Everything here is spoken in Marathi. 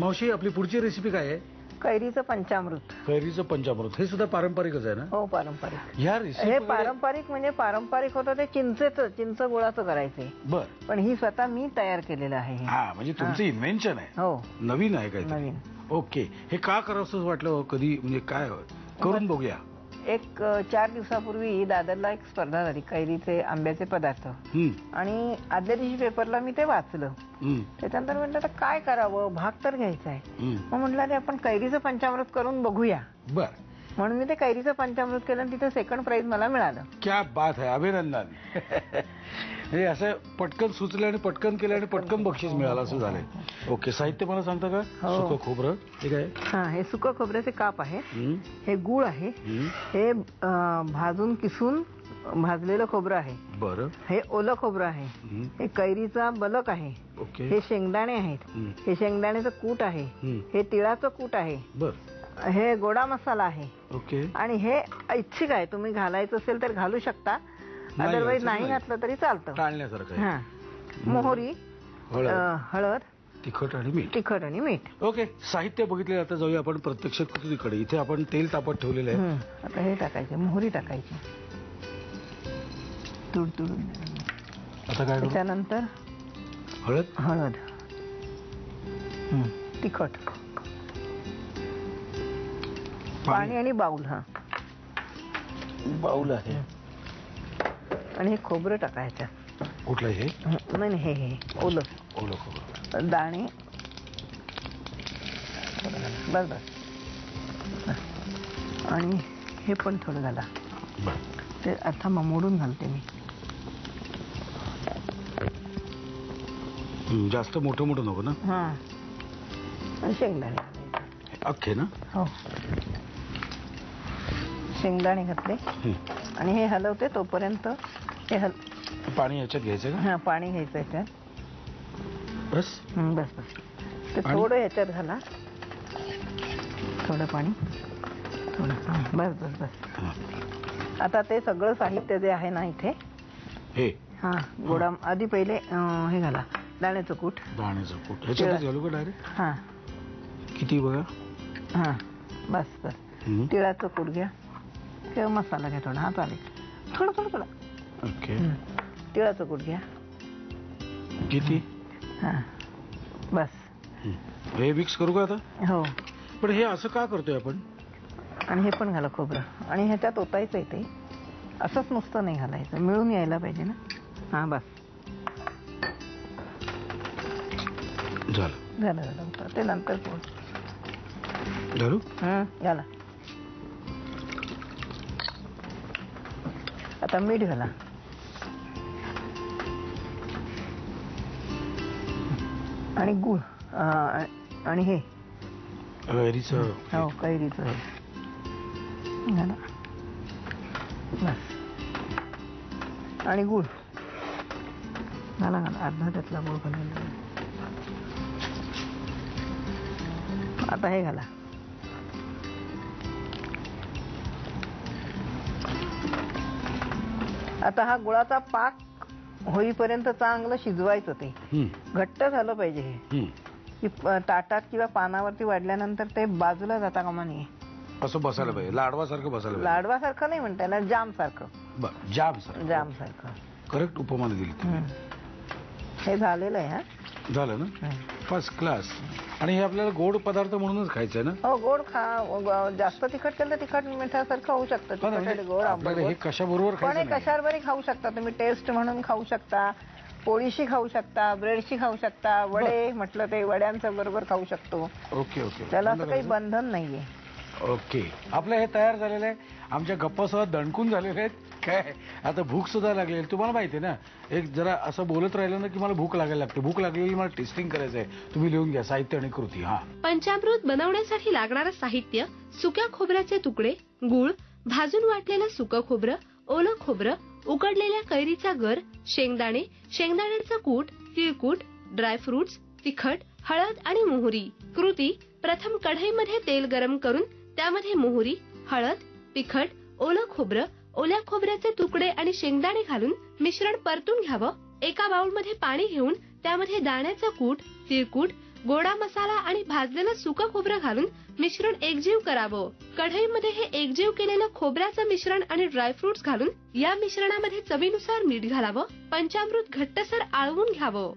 मावशी आपली पुढची रेसिपी काय आहे? कैरीचं पंचामृत. कैरीचं पंचामृत हे सुद्धा पारंपरिकच आहे ना? हो पारंपरिक. ह्या हे रेसिपी पारंपरिक म्हणजे पारंपरिक होतं ते चिंच गुळाचं करायचंय. बर. पण ही स्वतः मी तयार केलेलं आहे. हा म्हणजे तुमचं इन्व्हेन्शन आहे. हो नवीन आहे काय? नवीन. ओके. हे का करावंसं वाटलं कधी म्हणजे काय करून बघूया? एक 4 दिवसापूर्वी दादरला एक स्पर्धा झाली कैरीचे आंब्याचे पदार्थ आणि आदल्या दिवशी पेपरला मी ते वाचलं. त्याच्यानंतर म्हटलं तर काय करावं, भाग तर घ्यायचा आहे. मग म्हटलं अरे आपण कैरीचं पंचामृत करून बघूया. बर. म्हणून मी ते कैरीचं पंचामृत केलं आणि तिथे सेकंड प्राइज मला मिळालं. क्या बात आहे, अभिनंदन. हे असं पटकन सुचलं आणि पटकन केलं आणि पटकन बक्षीस मिळालं असं झालंय. ओके. साहित्य मला सांगता का? सुकं खोबरं ठीक आहे. हा हे सुकं खोबऱ्याचे काप आहे. हे गूळ आहे. हे भाजून किसून भाजलेलं खोबरं आहे. बरं. हे ओलं खोबरं आहे. हे कैरीचा बलक आहे. ओके. हे शेंगदाणे आहेत. हे शेंगदाण्याचं कूट आहे. हे तिळाचं कूट आहे. बरं. हे गोडा मसाला आहे. ओके. आणि हे ऐच्छिक आहे, तुम्ही घालायचं असेल तर घालू शकता, अदरवाईज नाही घातलं तरी चालतं. टाळण्यासारखं. हा. मोहरी, हळद, तिखट आणि मीठ. ओके. साहित्य बघितले. आता जाऊया आपण प्रत्यक्ष कृतीकडे. इथे आपण तेल तापत ठेवलेलं आहे. आता हे टाकायचे, मोहरी टाकायची तुडतुडून. आता काय? त्याच्यानंतर हळद, तिखट, पाणी आणि बाऊल. हा बाऊल आहे. आणि हे खोबरं टाकायचं. कुठलं हे? नाही हे ओलं खोबरं. दाणे. बस. आणि हे पण थोडं घाला. ते आता मोडून घालते मी. जास्त मोठं नको ना? हा. आणि शेंगदाणे अख्खे ना? हो. शेंगदाणे घातले आणि हे हलवते तोपर्यंत हे पाणी याच्यात घ्यायचं का? हा पाणी घ्यायचं याच्यात. बस. बस. ते थोडं याच्यात घाला, थोडं पाणी, थोडं. बस. आता ते सगळं साहित्य जे आहे ना इथे हे गोडा आधी पहिले हे घाला, दाण्याचं कूट. ह्याच्यात घालू का डायरेक्ट? हा. किती बघा. हा बस. तिळाचं कूट घ्या किंवा मसाला घ्या थोडा. हा चालेल. थोडं. ओके. तिळाचं कूट घ्या. किती? हा बस. हे मिक्स करू का आता? हो. पण हे असं का करतोय आपण? आणि हे पण घाला खोबरं. आणि ह्याच्यात ओतायचं आहे ते. असंच नुसतं नाही घालायचं, मिळून यायला पाहिजे ना. हा बस. झालं. ते नंतर घालू. घाला. आता मीठ घाला. आणि गूळ आणि हे कैरीचं. हो कैरीचं घाला. बस. आणि गूळ घाला. अर्धा त्यातला गूळ घाला. आता हे घाला. आता हा गुळाचा पाक होईपर्यंत चांगलं शिजवायचं. ते घट्ट झालं पाहिजे. हे ताटात किंवा पानावरती वाढल्यानंतर ते बाजूला जाता कामा नये. असं बसायला पाहिजे, लाडवासारखं बसायला पाहिजे. लाडवासारखं नाही म्हणता येणार, जाम सारखं. जाम सारखं. करेक्ट उपमान दिली. हे झालेलं आहे. हा झालं ना? First class. आणि हे आपल्याला गोड पदार्थ म्हणूनच खायचं आहे ना? हो गोड खा. जास्त तिखट केलं तर तिखट मिठासारखं होऊ शकतं. गोड हे कशाबरोबर पण हे कशावरही खाऊ शकता तुम्ही. टेस्ट म्हणून खाऊ शकता, पोळीशी खाऊ शकता, ब्रेडशी खाऊ शकता, वडे म्हटलं ते वड्यांचं बरोबर खाऊ शकतो. ओके. त्याला असं काही बंधन नाहीये. ओके. आपलं हे तयार झालेलं आहे. आमच्या गप्पासह दणकून झालेले आहेत. काय आता भूक सुद्धा लागलेली. तुम्हाला माहिती आहे ना, एक जरा असं बोलत राहिलं ना की मला भूक लागायला लागते. भूक लागलेली मला टेस्टिंग करायचं आहे. तुम्ही लिहून घ्या साहित्य आणि कृती. पंचामृत बनवण्यासाठी लागणारं साहित्य: सुक्या खोबऱ्याचे तुकडे, गूळ, भाजून वाटलेलं सुकं खोबरं, ओलं खोबरं, उकडलेल्या कैरीचा गर, शेंगदाणे, शेंगदाण्याचं कूट, तिळकूट, ड्रायफ्रुट्स, तिखट, हळद आणि मोहरी. कृती: प्रथम कढईमध्ये तेल गरम करून त्यामध्ये मोहरी, हळद, तिखट, ओलं खोबरं, ओल्या खोबऱ्याचे तुकडे आणि शेंगदाणे घालून मिश्रण परतून घ्यावं. एका बाउलमध्ये पाणी घेऊन त्यामध्ये दाण्याचं कूट, तिळकूट, गोडा मसाला आणि भाजलेलं सुकं खोबरं घालून मिश्रण एकजीव करावं. कढईमध्ये हे एकजीव केलेलं खोबऱ्याचं मिश्रण आणि ड्रायफ्रुट्स घालून या मिश्रणामध्ये चवीनुसार मीठ घालावं. पंचामृत घट्टसर आळवून घ्यावं.